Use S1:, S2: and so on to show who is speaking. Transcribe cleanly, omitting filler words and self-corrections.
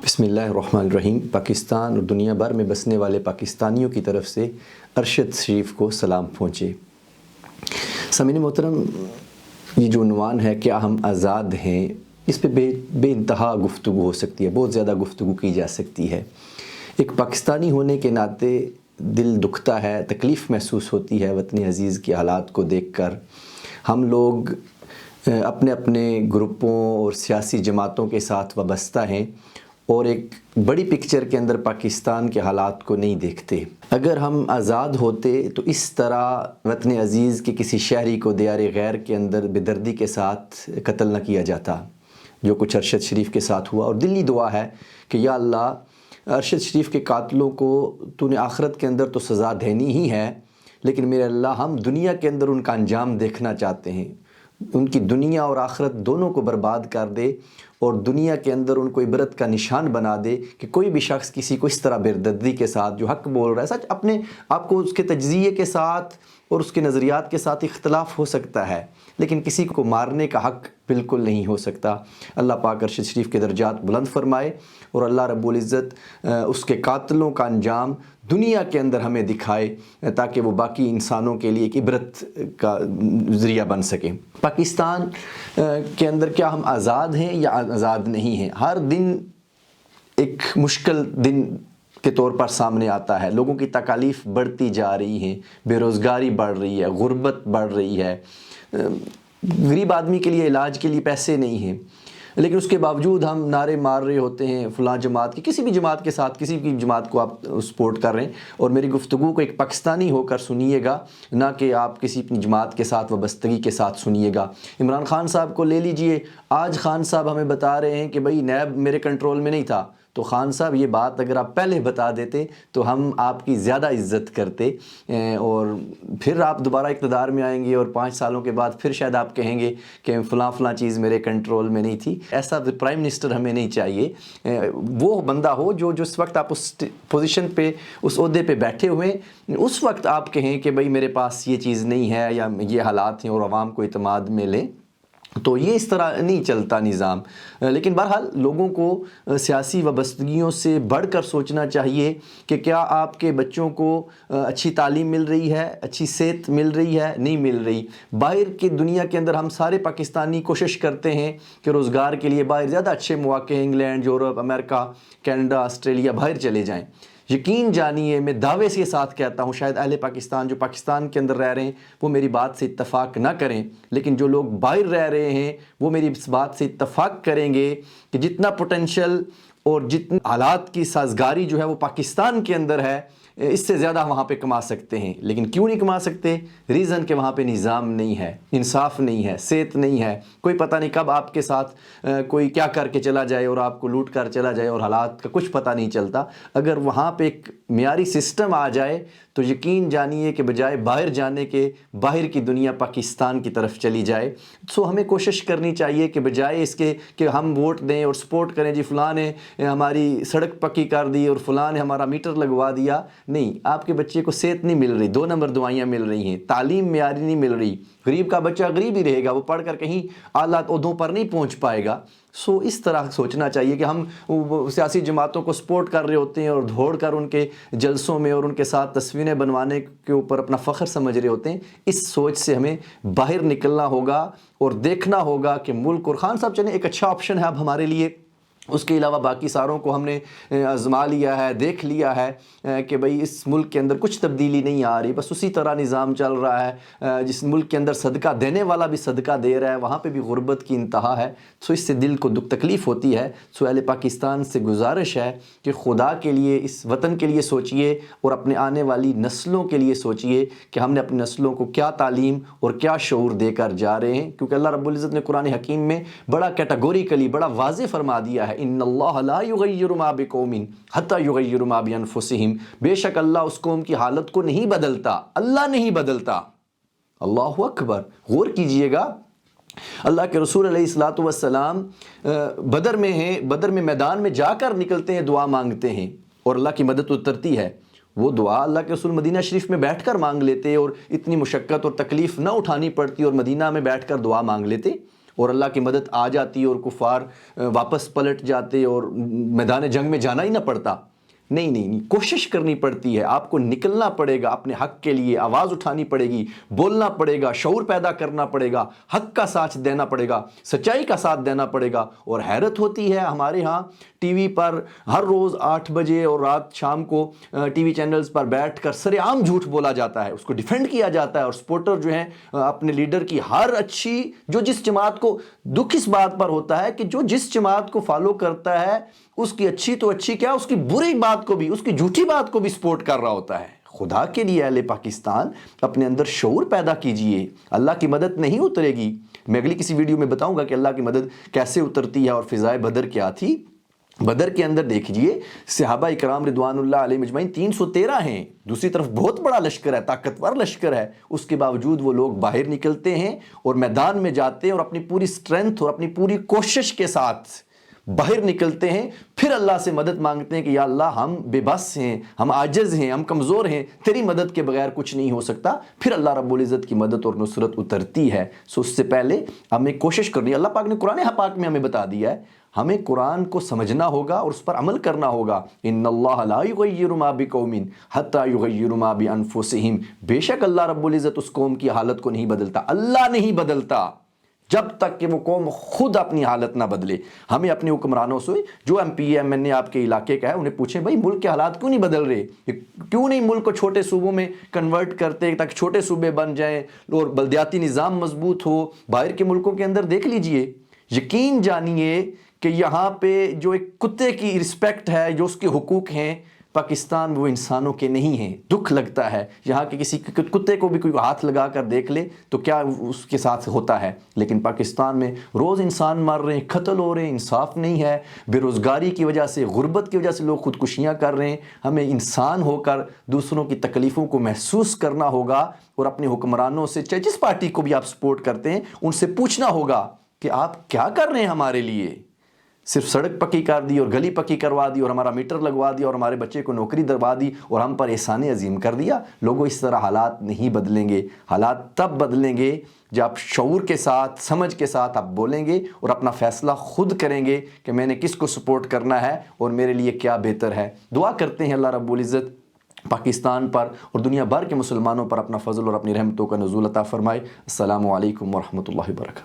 S1: بسم اللہ الرحمن الرحیم۔ پاکستان اور دنیا بھر میں بسنے والے پاکستانیوں کی طرف سے ارشد شریف کو سلام پہنچے۔ سامعین محترم، یہ جو عنوان ہے کیا ہم آزاد ہیں، اس پہ بے انتہا گفتگو ہو سکتی ہے، بہت زیادہ گفتگو کی جا سکتی ہے۔ ایک پاکستانی ہونے کے ناطے دل دکھتا ہے، تکلیف محسوس ہوتی ہے وطن عزیز کے حالات کو دیکھ کر۔ ہم لوگ اپنے اپنے گروپوں اور سیاسی جماعتوں کے ساتھ وابستہ ہیں اور ایک بڑی پکچر کے اندر پاکستان کے حالات کو نہیں دیکھتے۔ اگر ہم آزاد ہوتے تو اس طرح وطن عزیز کے کسی شہری کو دیار غیر کے اندر بے دردی کے ساتھ قتل نہ کیا جاتا، جو کچھ ارشد شریف کے ساتھ ہوا۔ اور دلی دعا ہے کہ یا اللہ، ارشد شریف کے قاتلوں کو تو نے آخرت کے اندر تو سزا دینی ہی ہے، لیکن میرے اللہ ہم دنیا کے اندر ان کا انجام دیکھنا چاہتے ہیں۔ ان کی دنیا اور آخرت دونوں کو برباد کر دے اور دنیا کے اندر ان کو عبرت کا نشان بنا دے کہ کوئی بھی شخص کسی کو اس طرح بردردی کے ساتھ جو حق بول رہا ہے، سچ اپنے آپ کو اس کے تجزیے کے ساتھ اور اس کے نظریات کے ساتھ اختلاف ہو سکتا ہے، لیکن کسی کو مارنے کا حق بالکل نہیں ہو سکتا۔ اللہ پاک ارشد شریف کے درجات بلند فرمائے اور اللہ رب العزت اس کے قاتلوں کا انجام دنیا کے اندر ہمیں دکھائے تاکہ وہ باقی انسانوں کے لیے ایک عبرت کا ذریعہ بن سکیں۔ پاکستان کے اندر کیا ہم آزاد ہیں یا آزاد نہیں ہیں؟ ہر دن ایک مشکل دن کے طور پر سامنے آتا ہے۔ لوگوں کی تکالیف بڑھتی جا رہی ہیں، بے روزگاری بڑھ رہی ہے، غربت بڑھ رہی ہے، غریب آدمی کے لیے علاج کے لیے پیسے نہیں ہیں، لیکن اس کے باوجود ہم نعرے مار رہے ہوتے ہیں فلاں جماعت کی، کسی بھی جماعت کے ساتھ، کسی بھی جماعت کو آپ سپورٹ کر رہے ہیں، اور میری گفتگو کو ایک پاکستانی ہو کر سنیے گا، نہ کہ آپ کسی اپنی جماعت کے ساتھ وابستگی کے ساتھ سنیے گا۔ عمران خان صاحب کو لے لیجئے، آج خان صاحب ہمیں بتا رہے ہیں کہ بھئی نیب میرے کنٹرول میں نہیں تھا، تو خان صاحب یہ بات اگر آپ پہلے بتا دیتے تو ہم آپ کی زیادہ عزت کرتے، اور پھر آپ دوبارہ اقتدار میں آئیں گے اور 5 سالوں کے بعد پھر شاید آپ کہیں گے کہ فلاں فلاں چیز میرے کنٹرول میں نہیں تھی۔ ایسا پرائم منسٹر ہمیں نہیں چاہیے۔ وہ بندہ ہو جو اس وقت آپ اس پوزیشن پہ، اس عہدے پہ بیٹھے ہوئے، اس وقت آپ کہیں کہ بھئی میرے پاس یہ چیز نہیں ہے یا یہ حالات ہیں، اور عوام کو اعتماد میں لیں۔ تو یہ اس طرح نہیں چلتا نظام۔ لیکن بہرحال لوگوں کو سیاسی وابستگیوں سے بڑھ کر سوچنا چاہیے کہ کیا آپ کے بچوں کو اچھی تعلیم مل رہی ہے، اچھی صحت مل رہی ہے، نہیں مل رہی۔ باہر کی دنیا کے اندر ہم سارے پاکستانی کوشش کرتے ہیں کہ روزگار کے لیے باہر زیادہ اچھے مواقع، انگلینڈ، یورپ، امریکہ، کینیڈا، آسٹریلیا، باہر چلے جائیں۔ یقین جانیے، میں دعوے سے ساتھ کہتا ہوں، شاید اہل پاکستان جو پاکستان کے اندر رہ رہے ہیں وہ میری بات سے اتفاق نہ کریں، لیکن جو لوگ باہر رہ رہے ہیں وہ میری اس بات سے اتفاق کریں گے کہ جتنا پوٹینشل اور جتنے حالات کی سازگاری جو ہے وہ پاکستان کے اندر ہے، اس سے زیادہ وہاں پہ کما سکتے ہیں۔ لیکن کیوں نہیں کما سکتے؟ ریزن کہ وہاں پہ نظام نہیں ہے، انصاف نہیں ہے، صحت نہیں ہے، کوئی پتہ نہیں کب آپ کے ساتھ کوئی کیا کر کے چلا جائے اور آپ کو لوٹ کر چلا جائے، اور حالات کا کچھ پتہ نہیں چلتا۔ اگر وہاں پہ ایک معیاری سسٹم آ جائے تو یقین جانیے کہ بجائے باہر جانے کے، باہر کی دنیا پاکستان کی طرف چلی جائے۔ سو ہمیں کوشش کرنی چاہیے کہ بجائے اس کے کہ ہم ووٹ دیں اور سپورٹ کریں، جی فلاں نے ہماری سڑک پکی کر دی اور فلاں نے ہمارا میٹر لگوا دیا، نہیں، آپ کے بچے کو صحت نہیں مل رہی، 2 نمبر دوائیاں مل رہی ہیں، تعلیم معیاری نہیں مل رہی، غریب کا بچہ غریب ہی رہے گا، وہ پڑھ کر کہیں اعلیٰ عہدوں پر نہیں پہنچ پائے گا۔ سو اس طرح سوچنا چاہیے کہ ہم سیاسی جماعتوں کو سپورٹ کر رہے ہوتے ہیں اور دوڑ کر ان کے جلسوں میں اور ان کے ساتھ تصویریں بنوانے کے اوپر اپنا فخر سمجھ رہے ہوتے ہیں۔ اس سوچ سے ہمیں باہر نکلنا ہوگا اور دیکھنا ہوگا کہ ملک، اور خان صاحب چلیں ایک اچھا آپشن ہے اب ہمارے لیے، اس کے علاوہ باقی ساروں کو ہم نے آزما لیا ہے، دیکھ لیا ہے کہ بھئی اس ملک کے اندر کچھ تبدیلی نہیں آ رہی، بس اسی طرح نظام چل رہا ہے۔ جس ملک کے اندر صدقہ دینے والا بھی صدقہ دے رہا ہے، وہاں پہ بھی غربت کی انتہا ہے۔ سو اس سے دل کو تکلیف ہوتی ہے۔ سو اہل پاکستان سے گزارش ہے کہ خدا کے لیے، اس وطن کے لیے سوچئے اور اپنے آنے والی نسلوں کے لیے سوچئے کہ ہم نے اپنی نسلوں کو کیا تعلیم اور کیا شعور دے کر جا رہے ہیں، کیونکہ اللہ رب العزت نے قرآن حکیم میں بڑا کیٹیگوریکلی، بڑا واضح فرما دیا ہے، ان اللہ لا یغیر ما بقوم حتی یغیروا ما بانفسہم، بے شک اللہ اس قوم کی حالت کو نہیں بدلتا، اللہ نہیں بدلتا۔ اللہ اکبر، غور کیجئے گا، اللہ کے رسول علیہ الصلوۃ والسلام بدر میں ہیں، بدر میں میدان میں جا کر نکلتے ہیں، دعا مانگتے ہیں اور اللہ کی مدد اترتی ہے۔ وہ دعا اللہ کے رسول مدینہ شریف میں بیٹھ کر مانگ لیتے اور اتنی مشقت اور تکلیف نہ اٹھانی پڑتی اور مدینہ میں بیٹھ کر دعا مانگ لیتے، اور اللہ کی مدد آ جاتی اور کفار واپس پلٹ جاتے اور میدان جنگ میں جانا ہی نہ پڑتا. نہیں نہیں نہیں، کوشش کرنی پڑتی ہے، آپ کو نکلنا پڑے گا، اپنے حق کے لیے آواز اٹھانی پڑے گی، بولنا پڑے گا، شعور پیدا کرنا پڑے گا، حق کا ساتھ دینا پڑے گا، سچائی کا ساتھ دینا پڑے گا. اور حیرت ہوتی ہے ہمارے ہاں ٹی وی پر ہر روز 8 بجے اور رات شام کو ٹی وی چینلز پر بیٹھ کر سر عام جھوٹ بولا جاتا ہے، اس کو ڈیفینڈ کیا جاتا ہے. اور سپورٹر جو ہیں اپنے لیڈر کی ہر اچھی، جو جس جماعت کو، دکھ اس بات پر ہوتا ہے کہ جو جس جماعت کو فالو کرتا ہے اس کی اچھی تو اچھی کیا، اس کی بری بات کو بھی، اس کی جھوٹی بات کو بھی سپورٹ کر رہا ہوتا ہے. خدا کے لیے اہل پاکستان اپنے اندر شعور پیدا کیجئے. اللہ کی مدد نہیں اترے گی. میں اگلی کسی ویڈیو میں بتاؤں گا کہ اللہ کی مدد کیسے اترتی ہے اور فضائے بدر کیا تھی. بدر کے اندر دیکھیے صحابہ اکرام رضوان اللہ علیہ مجمعین 313 ہیں، دوسری طرف بہت بڑا لشکر ہے، طاقتور لشکر ہے. اس کے باوجود وہ لوگ باہر نکلتے ہیں اور میدان میں جاتے ہیں اور اپنی پوری سٹرینتھ اور اپنی پوری کوشش کے ساتھ باہر نکلتے ہیں. پھر اللہ سے مدد مانگتے ہیں کہ یا اللہ ہم بے بس ہیں، ہم عاجز ہیں، ہم کمزور ہیں، تیری مدد کے بغیر کچھ نہیں ہو سکتا. پھر اللہ رب العزت کی مدد اور نصرت اترتی ہے. اس سے پہلے ہمیں کوشش کرنی ہے. اللہ پاک نے قرآن پاک میں ہمیں بتا دیا ہے، ہمیں قرآن کو سمجھنا ہوگا اور اس پر عمل کرنا ہوگا. ان اللہ لا یغیر ما بقوم حتی یغیروا ما بانفسہم. بے شک اللہ رب العزت اس قوم کی حالت کو نہیں بدلتا، اللہ نہیں بدلتا جب تک کہ وہ قوم خود اپنی حالت نہ بدلے. ہمیں اپنے حکمرانوں سے، جو ایم پی ایم این اے آپ کے علاقے کا ہے، انہیں پوچھیں بھائی ملک کے حالات کیوں نہیں بدل رہے، کیوں نہیں ملک کو چھوٹے صوبوں میں کنورٹ کرتے تاکہ چھوٹے صوبے بن جائیں اور بلدیاتی نظام مضبوط ہو. باہر کے ملکوں کے اندر دیکھ لیجئے، یقین جانیے کہ یہاں پہ جو ایک کتے کی رسپیکٹ ہے، جو اس کے حقوق ہیں، پاکستان وہ انسانوں کے نہیں ہیں. دکھ لگتا ہے یہاں کے کسی کتے کو بھی کوئی ہاتھ لگا کر دیکھ لے تو کیا اس کے ساتھ ہوتا ہے. لیکن پاکستان میں روز انسان مر رہے ہیں، قتل ہو رہے ہیں، انصاف نہیں ہے، بے روزگاری کی وجہ سے، غربت کی وجہ سے لوگ خودکشیاں کر رہے ہیں. ہمیں انسان ہو کر دوسروں کی تکلیفوں کو محسوس کرنا ہوگا اور اپنے حکمرانوں سے، چاہے جس پارٹی کو بھی آپ سپورٹ کرتے ہیں، ان سے پوچھنا ہوگا کہ آپ کیا کر رہے ہیں ہمارے لیے. صرف سڑک پکی کر دی اور گلی پکی کروا دی اور ہمارا میٹر لگوا دیا اور ہمارے بچے کو نوکری دلوا دی اور ہم پر احسان عظیم کر دیا. لوگوں اس طرح حالات نہیں بدلیں گے. حالات تب بدلیں گے جب آپ شعور کے ساتھ، سمجھ کے ساتھ آپ بولیں گے اور اپنا فیصلہ خود کریں گے کہ میں نے کس کو سپورٹ کرنا ہے اور میرے لیے کیا بہتر ہے. دعا کرتے ہیں اللہ رب العزت پاکستان پر اور دنیا بھر کے مسلمانوں پر اپنا فضل اور اپنی رحمتوں کا نزول عطا فرمائے. السلام علیکم ورحمۃ اللہ وبرکاتہ.